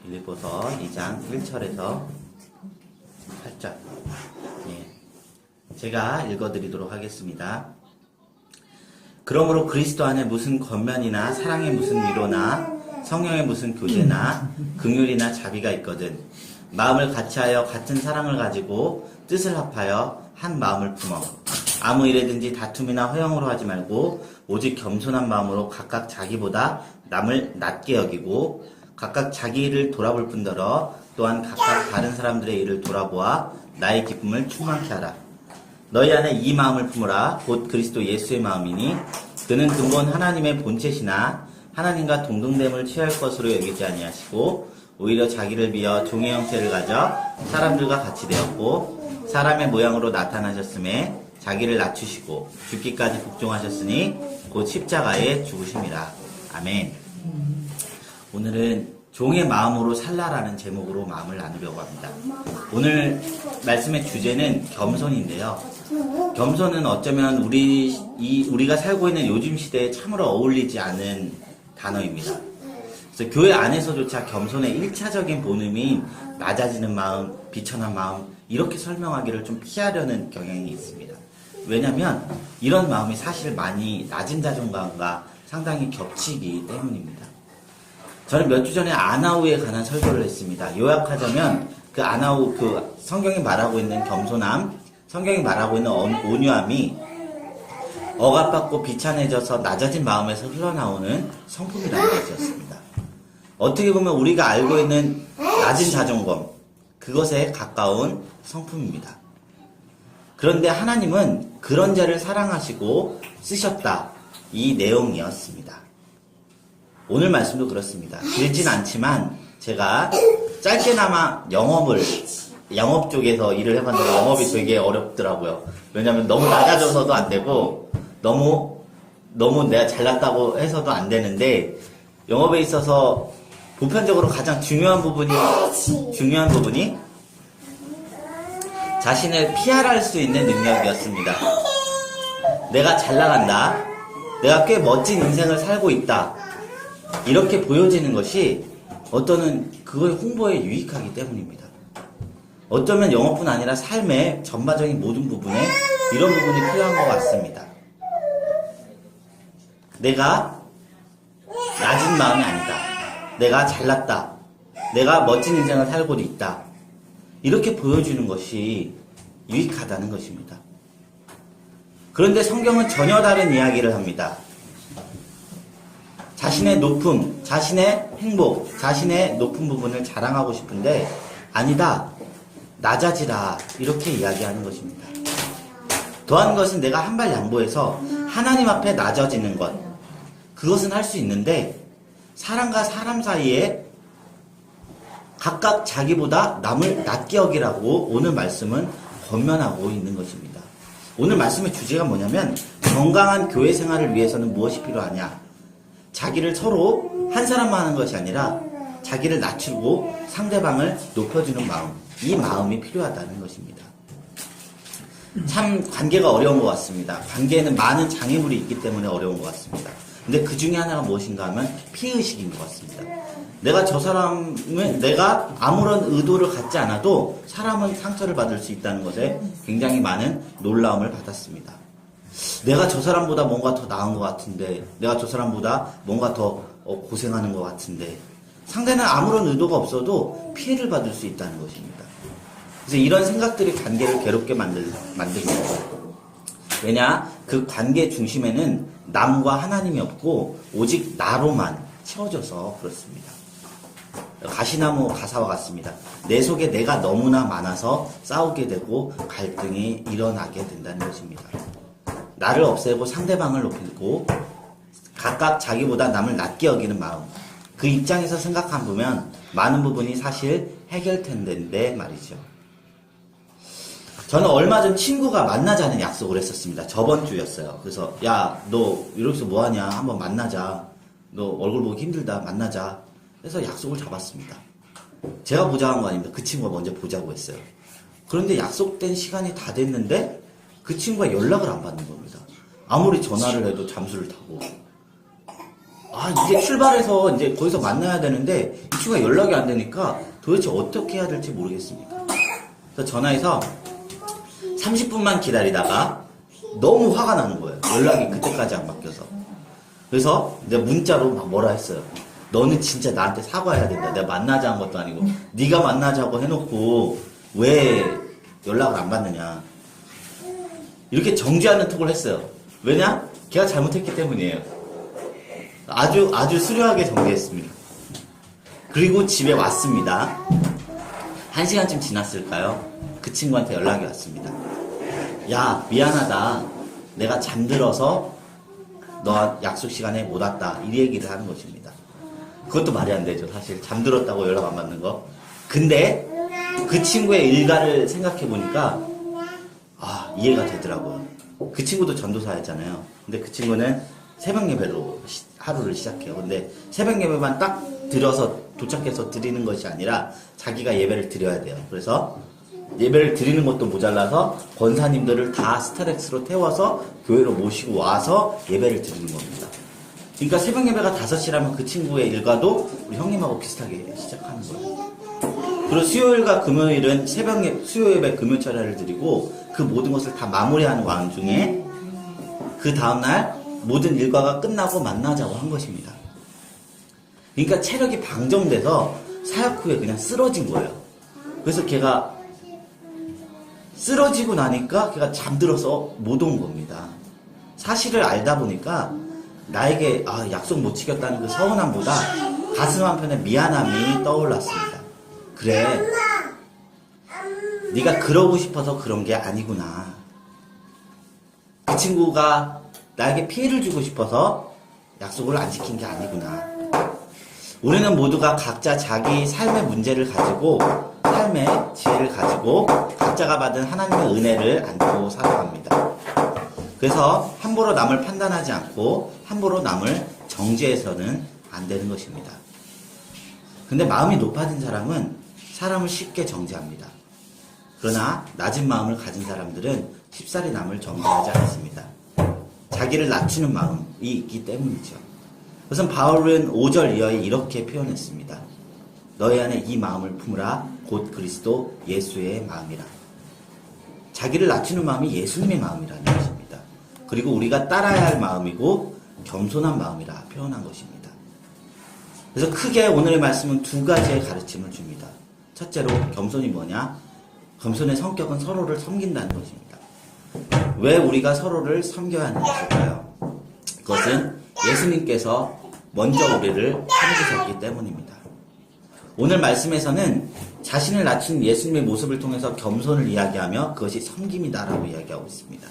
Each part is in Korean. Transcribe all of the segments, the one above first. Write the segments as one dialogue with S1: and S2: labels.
S1: 빌립보서 2장 1절에서 8절. 제가 읽어드리도록 하겠습니다. 그러므로 그리스도 안에 무슨 권면이나 사랑의 무슨 위로나 성령의 무슨 교제나 긍휼이나 자비가 있거든 마음을 같이하여 같은 사랑을 가지고 뜻을 합하여 한 마음을 품어 아무 일에든지 다툼이나 허영으로 하지 말고 오직 겸손한 마음으로 각각 자기보다 남을 낮게 여기고 각각 자기 일을 돌아볼 뿐더러 또한 각각 다른 사람들의 일을 돌아보아 나의 기쁨을 충만케 하라. 너희 안에 이 마음을 품으라. 곧 그리스도 예수의 마음이니 그는 근본 하나님의 본체시나 하나님과 동등됨을 취할 것으로 여기지 아니하시고 오히려 자기를 비어 종의 형체를 가져 사람들과 같이 되었고 사람의 모양으로 나타나셨음에 자기를 낮추시고 죽기까지 복종하셨으니 곧 십자가에 죽으심이라. 아멘. 오늘은 종의 마음으로 살라라는 제목으로 마음을 나누려고 합니다. 오늘 말씀의 주제는 겸손인데요. 겸손은 어쩌면 우리가 살고 있는 요즘 시대에 참으로 어울리지 않은 단어입니다. 그래서 교회 안에서조차 겸손의 1차적인 본음인 낮아지는 마음, 비천한 마음 이렇게 설명하기를 좀 피하려는 경향이 있습니다. 왜냐하면 이런 마음이 사실 많이 낮은 자존감과 상당히 겹치기 때문입니다. 저는 몇 주 전에 아나우에 관한 설교를 했습니다. 요약하자면 그 아나우 성경이 말하고 있는 겸손함, 성경이 말하고 있는 온유함이 억압받고 비찬해져서 낮아진 마음에서 흘러나오는 성품이라는 것이었습니다. 어떻게 보면 우리가 알고 있는 낮은 자존감, 그것에 가까운 성품입니다. 그런데 하나님은 그런 자를 사랑하시고 쓰셨다. 이 내용이었습니다. 오늘 말씀도 그렇습니다. 길진 않지만 제가 짧게나마 영업 쪽에서 일을 해봤는데 영업이 되게 어렵더라고요. 왜냐면 너무 낮아져서도 안 되고 너무 내가 잘났다고 해서도 안 되는데 영업에 있어서 보편적으로 가장 중요한 부분이 자신을 PR할 수 있는 능력이었습니다. 내가 잘 나간다. 내가 꽤 멋진 인생을 살고 있다. 이렇게 보여지는 것이 어떠는 그거의 홍보에 유익하기 때문입니다. 어쩌면 영업뿐 아니라 삶의 전반적인 모든 부분에 이런 부분이 필요한 것 같습니다. 내가 낮은 마음이 아니다. 내가 잘났다. 내가 멋진 인생을 살고 있다. 이렇게 보여주는 것이 유익하다는 것입니다. 그런데 성경은 전혀 다른 이야기를 합니다. 자신의 높음, 자신의 행복, 자신의 높은 부분을 자랑하고 싶은데 아니다. 낮아지라. 이렇게 이야기하는 것입니다. 더한 것은 내가 한 발 양보해서 하나님 앞에 낮아지는 것. 그것은 할 수 있는데 사람과 사람 사이에 각각 자기보다 남을 낮게 여기라고 오늘 말씀은 권면하고 있는 것입니다. 오늘 말씀의 주제가 뭐냐면 건강한 교회 생활을 위해서는 무엇이 필요하냐? 자기를 서로 한 사람만 하는 것이 아니라 자기를 낮추고 상대방을 높여주는 마음, 이 마음이 필요하다는 것입니다. 참 관계가 어려운 것 같습니다. 관계에는 많은 장애물이 있기 때문에 어려운 것 같습니다. 근데 그 중에 하나가 무엇인가 하면 피해의식인 것 같습니다. 내가 아무런 의도를 갖지 않아도 사람은 상처를 받을 수 있다는 것에 굉장히 많은 놀라움을 받았습니다. 내가 저 사람보다 뭔가 더 나은 것 같은데, 내가 저 사람보다 뭔가 더 고생하는 것 같은데, 상대는 아무런 의도가 없어도 피해를 받을 수 있다는 것입니다. 그래서 이런 생각들이 관계를 괴롭게 만듭니다. 왜냐? 그 관계 중심에는 남과 하나님이 없고 오직 나로만 채워져서 그렇습니다. 가시나무 가사와 같습니다. 내 속에 내가 너무나 많아서 싸우게 되고 갈등이 일어나게 된다는 것입니다. 나를 없애고 상대방을 높이고 각각 자기보다 남을 낮게 여기는 마음. 그 입장에서 생각해보면 많은 부분이 사실 해결될 텐데 말이죠. 저는 얼마 전 친구가 만나자는 약속을 했었습니다. 저번 주였어요. 그래서 야, 너 이러면서 뭐하냐? 한번 만나자. 너 얼굴 보기 힘들다. 만나자. 그래서 약속을 잡았습니다. 제가 보자고 한 거 아닙니다. 그 친구가 먼저 보자고 했어요. 그런데 약속된 시간이 다 됐는데 그 친구가 연락을 안 받는 겁니다. 아무리 전화를 해도 잠수를 타고 이제 출발해서 이제 거기서 만나야 되는데 이 친구가 연락이 안 되니까 도대체 어떻게 해야 될지 모르겠습니다. 그래서 전화해서 30분만 기다리다가 너무 화가 나는 거예요. 연락이 그때까지 안 바뀌어서. 그래서 이제 문자로 막 뭐라 했어요. 너는 진짜 나한테 사과해야 된다. 내가 만나자는 것도 아니고 네가 만나자고 해놓고 왜 연락을 안 받느냐. 이렇게 정죄하는 톡을 했어요. 왜냐? 걔가 잘못했기 때문이에요. 아주 수려하게 정죄했습니다. 그리고 집에 왔습니다. 1시간쯤 지났을까요? 그 친구한테 연락이 왔습니다. 야, 미안하다. 내가 잠들어서 너 약속 시간에 못 왔다. 이 얘기를 하는 것입니다. 그것도 말이 안 되죠. 사실 잠들었다고 연락 안 받는 거. 근데 그 친구의 일가를 생각해 보니까 이해가 되더라고요. 그 친구도 전도사였잖아요. 근데 그 친구는 새벽 예배로 하루를 시작해요. 근데 새벽 예배만 딱 들어서 도착해서 드리는 것이 아니라 자기가 예배를 드려야 돼요. 그래서 예배를 드리는 것도 모자라서 권사님들을 다 스타렉스로 태워서 교회로 모시고 와서 예배를 드리는 겁니다. 그러니까 새벽 예배가 5시라면 그 친구의 일과도 우리 형님하고 비슷하게 시작하는 거예요. 그리고 수요일과 금요일은 수요 예배 금요 철야를 드리고 그 모든 것을 다 마무리하는 와중에 그 다음날 모든 일과가 끝나고 만나자고 한 것입니다. 그러니까 체력이 방정돼서 사역 후에 그냥 쓰러진 거예요. 그래서 걔가 쓰러지고 나니까 걔가 잠들어서 못 온 겁니다. 사실을 알다 보니까 나에게 약속 못 지켰다는 그 서운함보다 가슴 한편에 미안함이 떠올랐습니다. 그래, 네가 그러고 싶어서 그런 게 아니구나. 그 친구가 나에게 피해를 주고 싶어서 약속을 안 지킨 게 아니구나. 우리는 모두가 각자 자기 삶의 문제를 가지고 삶의 지혜를 가지고 각자가 받은 하나님의 은혜를 안고 살아갑니다. 그래서 함부로 남을 판단하지 않고 함부로 남을 정죄해서는 안 되는 것입니다. 근데 마음이 높아진 사람은 사람을 쉽게 정죄합니다. 그러나 낮은 마음을 가진 사람들은 쉽사리 남을 정죄하지 않습니다. 자기를 낮추는 마음이 있기 때문이죠. 우선 바울은 5절 이하에 이렇게 표현했습니다. 너희 안에 이 마음을 품으라 곧 그리스도 예수의 마음이라. 자기를 낮추는 마음이 예수님의 마음이라는 것입니다. 그리고 우리가 따라야 할 마음이고 겸손한 마음이라 표현한 것입니다. 그래서 크게 오늘의 말씀은 2가지의 가르침을 줍니다. 첫째로 겸손이 뭐냐? 겸손의 성격은 서로를 섬긴다는 것입니다. 왜 우리가 서로를 섬겨야 하는 것일까요? 그것은 예수님께서 먼저 우리를 섬기셨기 때문입니다. 오늘 말씀에서는 자신을 낮춘 예수님의 모습을 통해서 겸손을 이야기하며 그것이 섬김이다라고 이야기하고 있습니다.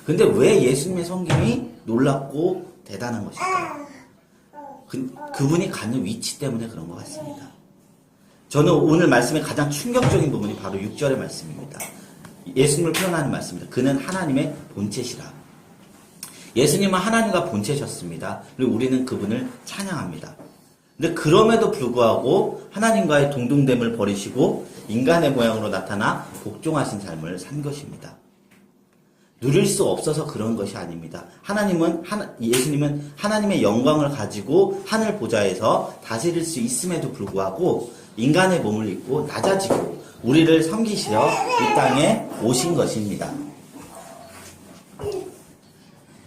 S1: 근데 왜 예수님의 섬김이 놀랍고 대단한 것일까요? 그분이 갖는 위치 때문에 그런 것 같습니다. 저는 오늘 말씀의 가장 충격적인 부분이 바로 6절의 말씀입니다. 예수님을 표현하는 말씀입니다. 그는 하나님의 본체시라. 예수님은 하나님과 본체셨습니다. 그리고 우리는 그분을 찬양합니다. 근데 그럼에도 불구하고 하나님과의 동등됨을 버리시고 인간의 모양으로 나타나 복종하신 삶을 산 것입니다. 누릴 수 없어서 그런 것이 아닙니다. 예수님은 하나님의 영광을 가지고 하늘 보좌에서 다스릴 수 있음에도 불구하고 인간의 몸을 입고 낮아지고 우리를 섬기시어 이 땅에 오신 것입니다.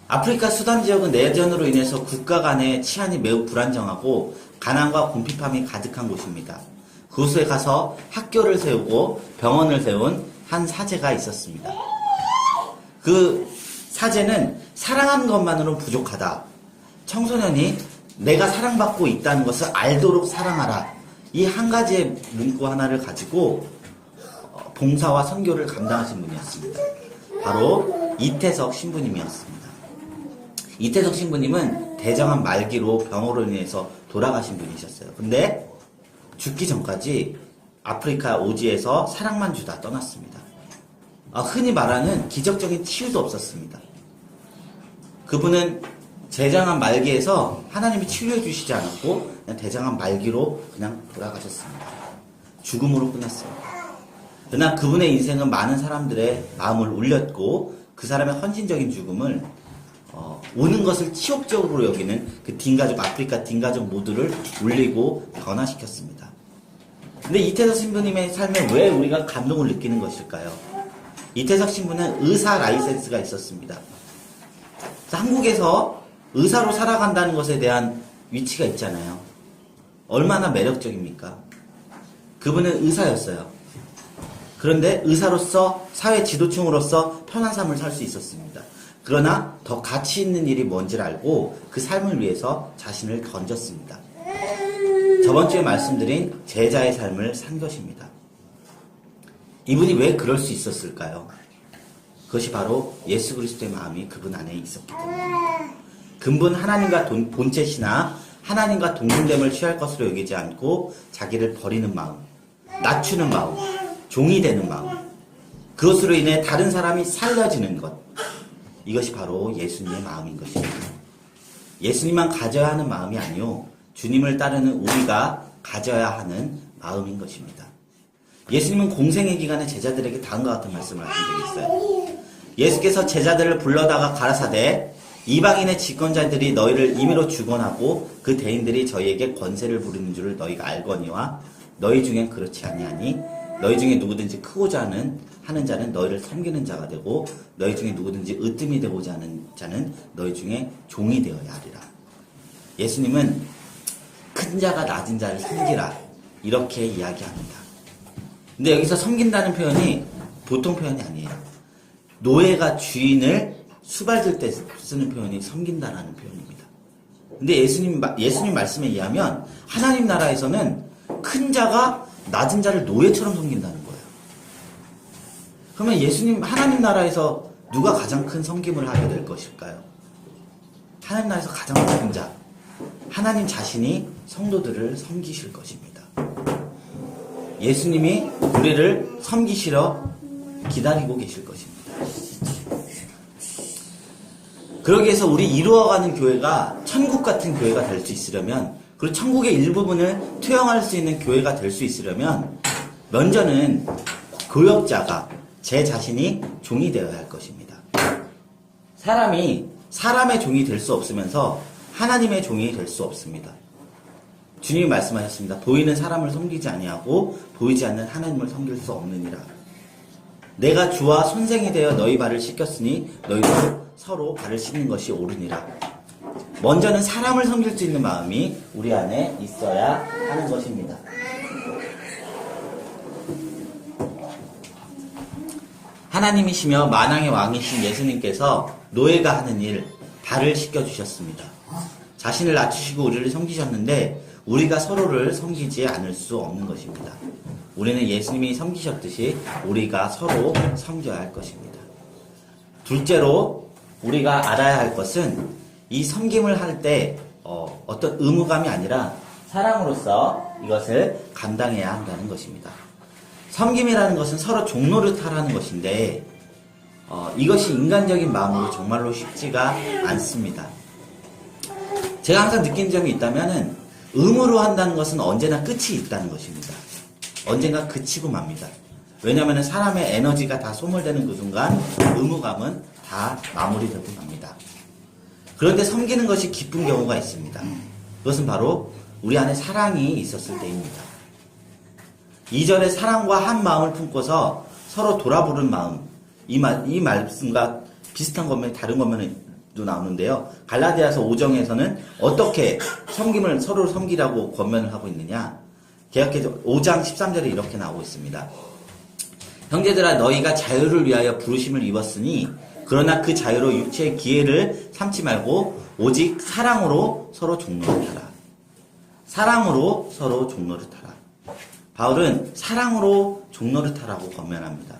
S1: 아프리카 수단 지역은 내전으로 인해서 국가 간의 치안이 매우 불안정하고 가난과 궁핍함이 가득한 곳입니다. 그곳에 가서 학교를 세우고 병원을 세운 한 사제가 있었습니다. 그 사제는 사랑하는 것만으로는 부족하다. 청소년이 내가 사랑받고 있다는 것을 알도록 사랑하라. 이 한 가지의 문구 하나를 가지고 봉사와 선교를 감당하신 분이었습니다. 바로 이태석 신부님이었습니다. 이태석 신부님은 대장암 말기로 병으로 인해서 돌아가신 분이셨어요. 근데 죽기 전까지 아프리카 오지에서 사랑만 주다 떠났습니다. 흔히 말하는 기적적인 치유도 없었습니다. 그분은 대장암 말기에서 하나님이 치유해 주시지 않았고 그냥 대장암 말기로 그냥 돌아가셨습니다. 죽음으로 끝났습니다. 그러나 그분의 인생은 많은 사람들의 마음을 울렸고 그 사람의 헌신적인 죽음을 오는 것을 치욕적으로 여기는 그 딘가족, 아프리카 딘가족 모두를 울리고 변화시켰습니다. 근데 이태석 신부님의 삶에 왜 우리가 감동을 느끼는 것일까요? 이태석 신부는 의사 라이센스가 있었습니다. 한국에서 의사로 살아간다는 것에 대한 위치가 있잖아요. 얼마나 매력적입니까? 그분은 의사였어요. 그런데 의사로서 사회 지도층으로서 편한 삶을 살 수 있었습니다. 그러나 더 가치 있는 일이 뭔지를 알고 그 삶을 위해서 자신을 던졌습니다. 저번 주에 말씀드린 제자의 삶을 산 것입니다. 이분이 왜 그럴 수 있었을까요? 그것이 바로 예수 그리스도의 마음이 그분 안에 있었기 때문입니다. 근본 하나님과 본체시나 하나님과 동등됨을 취할 것으로 여기지 않고 자기를 버리는 마음, 낮추는 마음, 종이 되는 마음, 그것으로 인해 다른 사람이 살려지는 것, 이것이 바로 예수님의 마음인 것입니다. 예수님만 가져야 하는 마음이 아니요 주님을 따르는 우리가 가져야 하는 마음인 것입니다. 예수님은 공생의 기간에 제자들에게 다음과 같은 말씀을 하신 적이 있어요. 예수께서 제자들을 불러다가 가라사대 이방인의 집권자들이 너희를 임의로 주권하고 그 대인들이 저희에게 권세를 부리는 줄을 너희가 알거니와 너희 중엔 그렇지 아니하니 너희 중에 누구든지 크고자 하는 자는 너희를 섬기는 자가 되고 너희 중에 누구든지 으뜸이 되고자 하는 자는 너희 중에 종이 되어야 하리라. 예수님은 큰 자가 낮은 자를 섬기라 이렇게 이야기합니다. 근데 여기서 섬긴다는 표현이 보통 표현이 아니에요. 노예가 주인을 수발질 때 쓰는 표현이 섬긴다라는 표현입니다. 근데 예수님 말씀에 의하면 하나님 나라에서는 큰 자가 낮은 자를 노예처럼 섬긴다는 거예요. 그러면 하나님 나라에서 누가 가장 큰 섬김을 하게 될 것일까요? 하나님 나라에서 가장 큰 자, 하나님 자신이 성도들을 섬기실 것입니다. 예수님이 우리를 섬기시러 기다리고 계실 것입니다. 그러기 위해서 우리 이루어가는 교회가 천국 같은 교회가 될 수 있으려면, 그리고 천국의 일부분을 투영할 수 있는 교회가 될 수 있으려면 먼저는 교역자가 제 자신이 종이 되어야 할 것입니다. 사람이 사람의 종이 될 수 없으면서 하나님의 종이 될 수 없습니다. 주님이 말씀하셨습니다. 보이는 사람을 섬기지 아니하고 보이지 않는 하나님을 섬길 수 없느니라. 내가 주와 손생이 되어 너희 발을 씻겼으니 너희도 서로 발을 씻는 것이 옳으니라. 먼저는 사람을 섬길 수 있는 마음이 우리 안에 있어야 하는 것입니다. 하나님이시며 만왕의 왕이신 예수님께서 노예가 하는 일, 발을 씻겨주셨습니다. 자신을 낮추시고 우리를 섬기셨는데 우리가 서로를 섬기지 않을 수 없는 것입니다. 우리는 예수님이 섬기셨듯이 우리가 서로 섬겨야 할 것입니다. 둘째로 우리가 알아야 할 것은 이 섬김을 할 때 어떤 의무감이 아니라 사랑으로서 이것을 감당해야 한다는 것입니다. 섬김이라는 것은 서로 종노릇하라는 것인데 이것이 인간적인 마음으로 정말로 쉽지가 않습니다. 제가 항상 느낀 점이 있다면은 의무로 한다는 것은 언제나 끝이 있다는 것입니다. 언젠가 그치고 맙니다. 왜냐하면 사람의 에너지가 다 소멸되는 그 순간 의무감은 다 마무리되고 맙니다. 그런데 섬기는 것이 기쁜 경우가 있습니다. 그것은 바로 우리 안에 사랑이 있었을 때입니다. 2절에 사랑과 한 마음을 품고서 서로 돌아보는 마음, 이 말씀과 비슷한 것면 다른 것면도 나오는데요. 갈라디아서 5장에서는 어떻게 섬김을 서로 섬기라고 권면을 하고 있느냐. 개역해서 5장 13절에 이렇게 나오고 있습니다. 형제들아 너희가 자유를 위하여 부르심을 입었으니 그러나 그 자유로 육체의 기회를 삼지 말고 오직 사랑으로 서로 종노릇하라. 사랑으로 서로 종노릇하라. 바울은 사랑으로 종노릇하라고 권면합니다.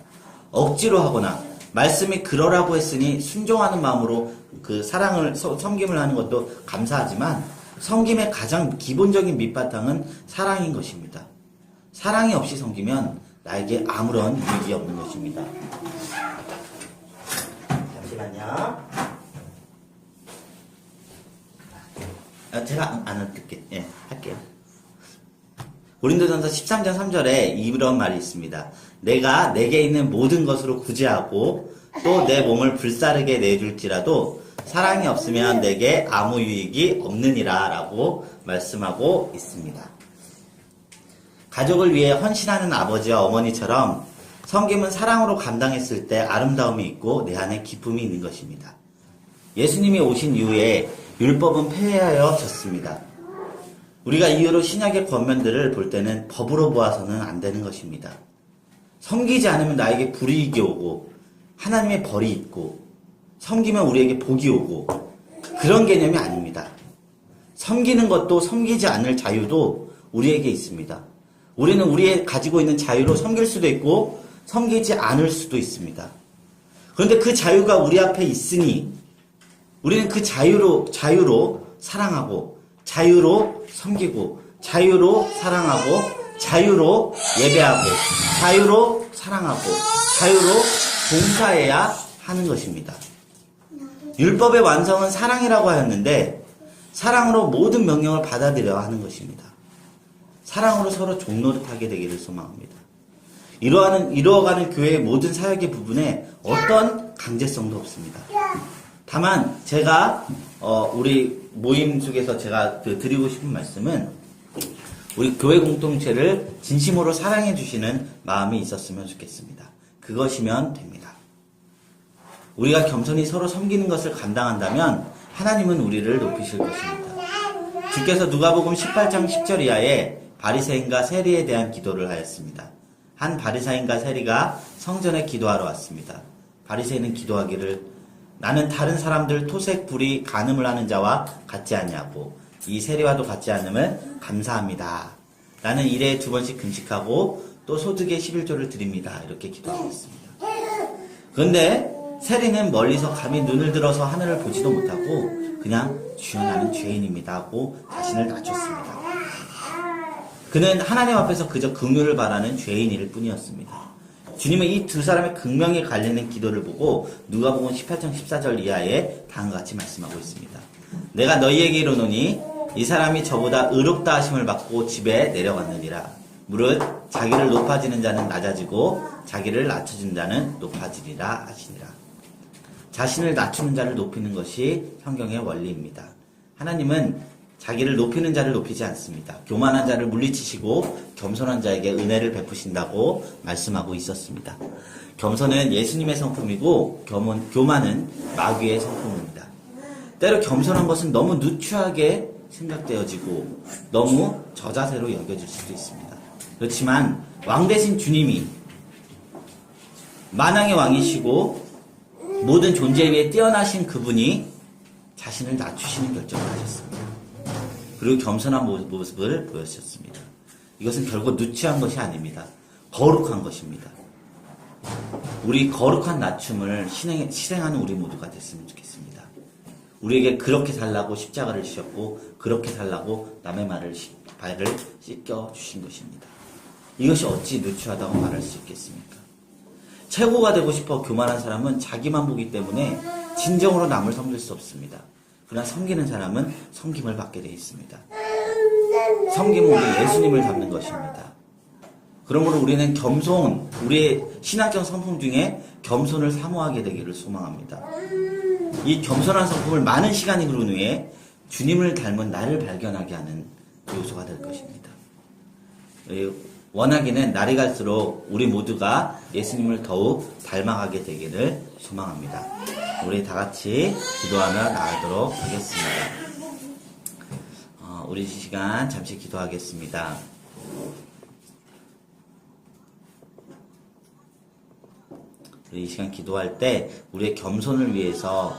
S1: 억지로 하거나 말씀이 그러라고 했으니 순종하는 마음으로 그 사랑을 섬김을 하는 것도 감사하지만 섬김의 가장 기본적인 밑바탕은 사랑인 것입니다. 사랑이 없이 섬기면 나에게 아무런 유익이 없는 것입니다. 잠시만요. 제가 안 할게요. 할게요. 고린도전서 13장 3절에 이런 말이 있습니다. 내가 내게 있는 모든 것으로 구제하고 또 내 몸을 불사르게 내줄지라도 사랑이 없으면 내게 아무 유익이 없느니라 라고 말씀하고 있습니다. 가족을 위해 헌신하는 아버지와 어머니처럼 섬김은 사랑으로 감당했을 때 아름다움이 있고 내 안에 기쁨이 있는 것입니다. 예수님이 오신 이후에 율법은 폐하여졌습니다. 우리가 이후로 신약의 권면들을 볼 때는 법으로 보아서는 안 되는 것입니다. 섬기지 않으면 나에게 불이익이 오고 하나님의 벌이 있고 섬기면 우리에게 복이 오고 그런 개념이 아닙니다. 섬기는 것도 섬기지 않을 자유도 우리에게 있습니다. 우리는 우리의 가지고 있는 자유로 섬길 수도 있고 섬기지 않을 수도 있습니다. 그런데 그 자유가 우리 앞에 있으니 우리는 그 자유로 사랑하고 자유로 섬기고 자유로 사랑하고 자유로 예배하고 자유로 사랑하고 자유로 봉사해야 하는 것입니다. 율법의 완성은 사랑이라고 하였는데 사랑으로 모든 명령을 받아들여야 하는 것입니다. 사랑으로 서로 종노릇하게 되기를 소망합니다. 이루어가는 교회의 모든 사역의 부분에 어떤 강제성도 없습니다. 다만 제가 우리 모임 속에서 제가 드리고 싶은 말씀은 우리 교회 공동체를 진심으로 사랑해 주시는 마음이 있었으면 좋겠습니다. 그것이면 됩니다. 우리가 겸손히 서로 섬기는 것을 감당한다면 하나님은 우리를 높이실 것입니다. 주께서 누가복음 18장 10절 이하에 바리새인과 세리에 대한 기도를 하였습니다. 한 바리새인과 세리가 성전에 기도하러 왔습니다. 바리새인은 기도하기를 나는 다른 사람들 토색 불이 간음을 하는 자와 같지 않냐고 이 세리와도 같지 않음을 감사합니다. 나는 일에 2번씩 금식하고 또 소득의 11조를 드립니다. 이렇게 기도하고 있습니다. 그런데 세리는 멀리서 감히 눈을 들어서 하늘을 보지도 못하고 그냥 주여 나는 죄인입니다 하고 자신을 낮췄습니다. 그는 하나님 앞에서 그저 긍휼을 바라는 죄인일 뿐이었습니다. 주님은 이 두 사람의 극명히 갈리는 기도를 보고 누가복음 18장 14절 이하에 다음과 같이 말씀하고 있습니다. 내가 너희에게 이르노니 이 사람이 저보다 의롭다 하심을 받고 집에 내려갔느니라. 무릇 자기를 높아지는 자는 낮아지고 자기를 낮춰준 자는 높아지리라 하시니라. 자신을 낮추는 자를 높이는 것이 성경의 원리입니다. 하나님은 자기를 높이는 자를 높이지 않습니다. 교만한 자를 물리치시고 겸손한 자에게 은혜를 베푸신다고 말씀하고 있었습니다. 겸손은 예수님의 성품이고 교만은 마귀의 성품입니다. 때로 겸손한 것은 너무 누추하게 생각되어지고 너무 저자세로 여겨질 수도 있습니다. 그렇지만 왕 대신 주님이 만왕의 왕이시고 모든 존재 위에 뛰어나신 그분이 자신을 낮추시는 결정을 하셨습니다. 그리고 겸손한 모습을 보여주셨습니다. 이것은 결국 누추한 것이 아닙니다. 거룩한 것입니다. 우리 거룩한 낮춤을 실행하는 우리 모두가 됐으면 좋겠습니다. 우리에게 그렇게 살라고 십자가를 지셨고 그렇게 살라고 남의 발을 씻겨주신 것입니다. 이것이 어찌 누추하다고 말할 수 있겠습니까? 최고가 되고 싶어 교만한 사람은 자기만 보기 때문에 진정으로 남을 섬길 수 없습니다. 그러나 섬기는 사람은 섬김을 받게 되어 있습니다. 섬김은 우리 예수님을 닮는 것입니다. 그러므로 우리는 우리의 신앙적 성품 중에 겸손을 사모하게 되기를 소망합니다. 이 겸손한 성품을 많은 시간이 흐른 후에 주님을 닮은 나를 발견하게 하는 요소가 될 것입니다. 원하기는 날이 갈수록 우리 모두가 예수님을 더욱 닮아가게 되기를 소망합니다. 우리 다 같이 기도하며 나가도록 하겠습니다. 우리 시간 잠시 기도하겠습니다. 우리 이 시간 기도할 때 우리의 겸손을 위해서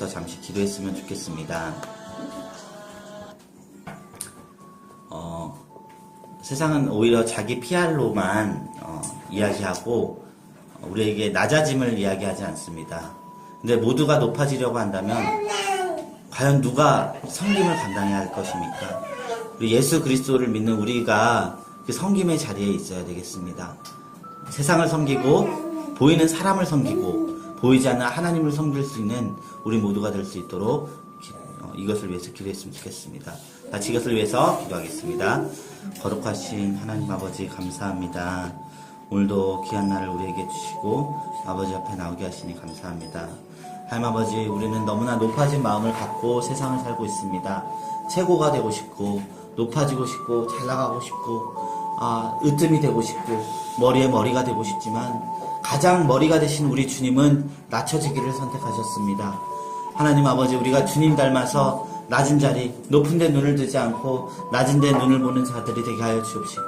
S1: 잠시 기도했으면 좋겠습니다. 세상은 오히려 자기 PR로만 이야기하고 우리에게 낮아짐을 이야기하지 않습니다. 근데 모두가 높아지려고 한다면 과연 누가 섬김을 감당해야 할 것입니까? 우리 예수 그리스도를 믿는 우리가 그 섬김의 자리에 있어야 되겠습니다. 세상을 섬기고 보이는 사람을 섬기고 보이지 않는 하나님을 섬길 수 있는 우리 모두가 될 수 있도록 이것을 위해서 기도했으면 좋겠습니다. 같이 이것을 위해서 기도하겠습니다. 거룩하신 하나님 아버지 감사합니다. 오늘도 귀한 날을 우리에게 주시고 아버지 앞에 나오게 하시니 감사합니다. 하나님 아버지, 우리는 너무나 높아진 마음을 갖고 세상을 살고 있습니다. 최고가 되고 싶고, 높아지고 싶고, 잘 나가고 싶고, 으뜸이 되고 싶고, 머리에 머리가 되고 싶지만, 가장 머리가 되신 우리 주님은 낮춰지기를 선택하셨습니다. 하나님 아버지, 우리가 주님 닮아서 낮은 자리, 높은 데 눈을 두지 않고 낮은 데 눈을 보는 자들이 되게 하여 주옵시고,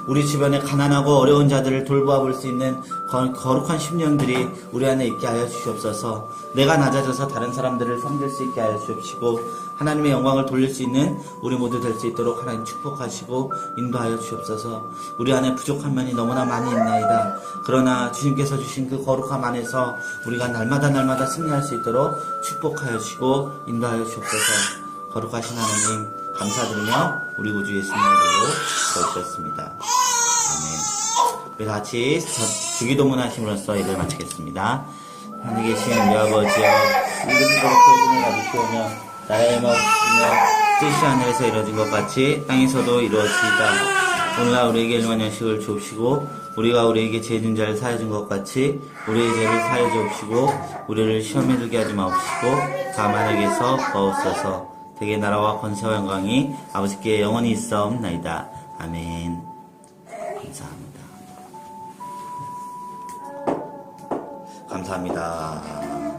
S1: 우리 주변에 가난하고 어려운 자들을 돌보아 볼 수 있는 거룩한 심령들이 우리 안에 있게 하여 주시옵소서. 내가 낮아져서 다른 사람들을 섬길 수 있게 하여 주옵시고, 하나님의 영광을 돌릴 수 있는 우리 모두 될 수 있도록 하나님 축복하시고 인도하여 주옵소서. 우리 안에 부족한 면이 너무나 많이 있나이다. 그러나 주님께서 주신 그 거룩함 안에서 우리가 날마다 승리할 수 있도록 축복하여 주시고 인도하여 주옵소서. 거룩하신 하나님 감사드리며 우리 구주 예수님의 이름으로 기도드렸습니다. 아멘. 우리 같이 주기도문 하심으로써 예배를 마치겠습니다. 하늘에 계신 우리 아버지여, 이름으로 소중히 가주시오며 나라의 마음이며 뜻이 하늘에서 이루어진 것 같이 땅에서도 이루어지이다. 오늘날 우리에게 일용할 양식을 주옵시고, 우리가 우리에게 죄 진 자를 사하여 준 것 같이 우리의 죄를 사하여 주옵시고, 우리를 시험에 들게 하지 마옵시고 다만 악에서 구하옵소서. 대개 나라와 권세와 영광이 아버지께 영원히 있사옵나이다. 아멘. 감사합니다. 감사합니다.